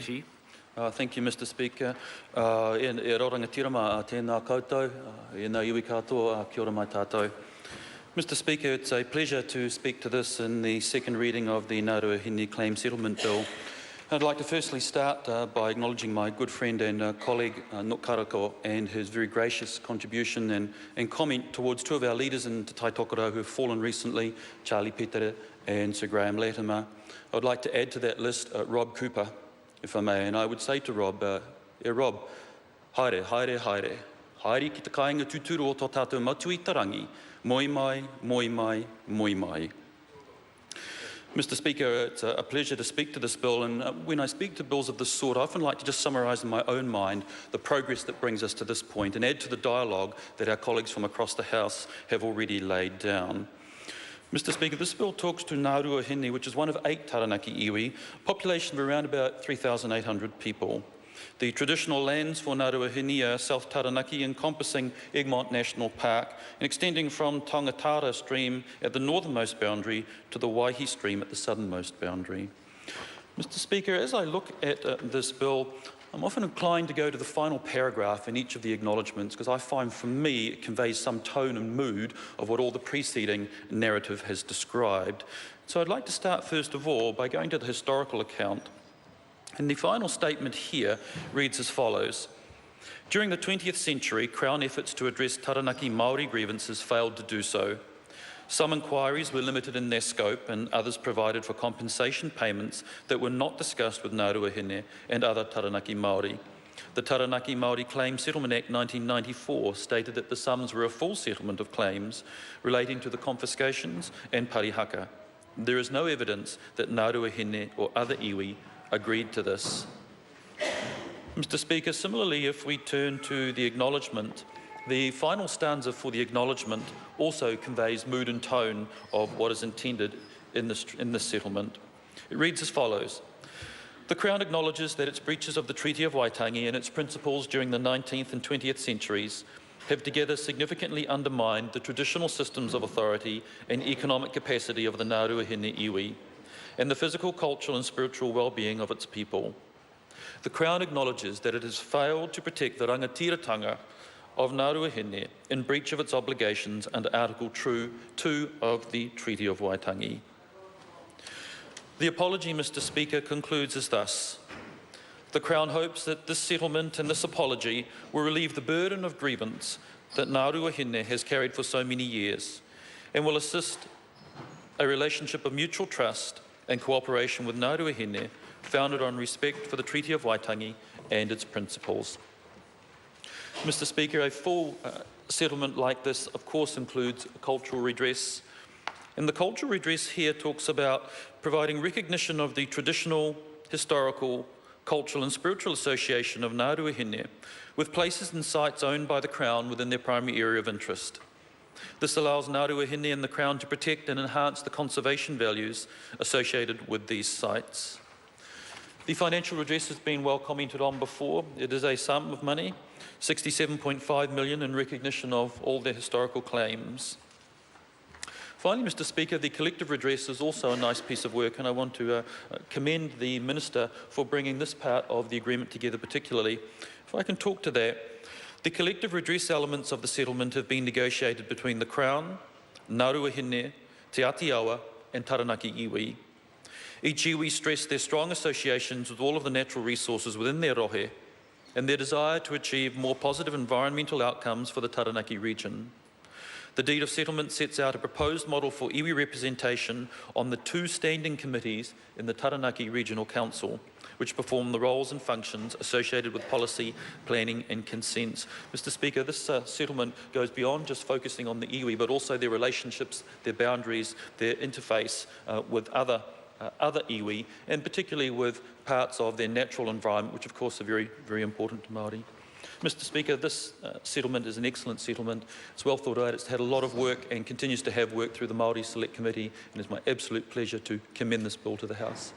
committee. Thank you, Mr. Speaker. E rorangatirama tēnā koutou, e nā iwi katoa, kia ora mai tātou. Mr. Speaker, it's a pleasure to speak to this in the second reading of the Ngāruahine Claim Settlement Bill. I'd like to firstly start by acknowledging my good friend and colleague Nuk Karako and his very gracious contribution and comment towards two of our leaders in Te Tai Tokerau who have fallen recently, Charlie Petere and Sir Graham Latimer. I would like to add to that list Rob Cooper, if I may, and I would say to Rob, Rob, haere, haere, haere, haere ki te kāinga tūturu o tō tātou matu i tarangi, moi mai, moi mai, moi mai. Mr. Speaker, it's a pleasure to speak to this bill, and when I speak to bills of this sort, I often like to just summarise in my own mind the progress that brings us to this point and add to the dialogue that our colleagues from across the House have already laid down. Mr. Speaker, this bill talks to Ngāruahine, which is one of 8 Taranaki iwi, population of around about 3,800 people. The traditional lands for Ngāruahine are South Taranaki, encompassing Egmont National Park and extending from Tangatara Stream at the northernmost boundary to the Waihi Stream at the southernmost boundary. Mr. Speaker, as I look at this bill, I'm often inclined to go to the final paragraph in each of the acknowledgements because I find, for me, it conveys some tone and mood of what all the preceding narrative has described. So I'd like to start, first of all, by going to the historical account. And the final statement here reads as follows. During the 20th century, Crown efforts to address Taranaki Māori grievances failed to do so. Some inquiries were limited in their scope and others provided for compensation payments that were not discussed with Ngāruahine and other Taranaki Māori. The Taranaki Māori Claim Settlement Act 1994 stated that the sums were a full settlement of claims relating to the confiscations and parihaka. There is no evidence that Ngāruahine or other iwi agreed to this. Mr. Speaker, similarly, if we turn to the acknowledgement, the final stanza for the acknowledgement also conveys mood and tone of what is intended in this settlement. It reads as follows. The Crown acknowledges that its breaches of the Treaty of Waitangi and its principles during the 19th and 20th centuries have together significantly undermined the traditional systems of authority and economic capacity of the Ngāruahine iwi and the physical, cultural and spiritual well-being of its people. The Crown acknowledges that it has failed to protect the rangatiratanga of Ngāruahine in breach of its obligations under Article 2 of the Treaty of Waitangi. The apology, Mr. Speaker, concludes as thus. The Crown hopes that this settlement and this apology will relieve the burden of grievance that Ngāruahine has carried for so many years and will assist a relationship of mutual trust and cooperation with Ngāruahine founded on respect for the Treaty of Waitangi and its principles. Mr. Speaker, a full settlement like this, of course, includes cultural redress. And the cultural redress here talks about providing recognition of the traditional, historical, cultural and spiritual association of Ngāruahine with places and sites owned by the Crown within their primary area of interest. This allows Ngāruahine and the Crown to protect and enhance the conservation values associated with these sites. The financial redress has been well commented on before. It is a sum of money, $67.5 million in recognition of all their historical claims. Finally, Mr. Speaker, the collective redress is also a nice piece of work, and I want to commend the Minister for bringing this part of the agreement together particularly. If I can talk to that. The collective redress elements of the settlement have been negotiated between the Crown, Ngāruahine, Te Atiawa and Taranaki iwi. Each iwi stressed their strong associations with all of the natural resources within their rohe and their desire to achieve more positive environmental outcomes for the Taranaki region. The deed of settlement sets out a proposed model for iwi representation on the 2 standing committees in the Taranaki Regional Council, which perform the roles and functions associated with policy, planning and consents. Mr. Speaker, this settlement goes beyond just focusing on the iwi, but also their relationships, their boundaries, their interface with other iwi, and particularly with parts of their natural environment, which of course are very, very important to Māori. Mr. Speaker, this settlement is an excellent settlement. It's well thought out. It's had a lot of work and continues to have work through the Māori Select Committee, and it's my absolute pleasure to commend this bill to the House.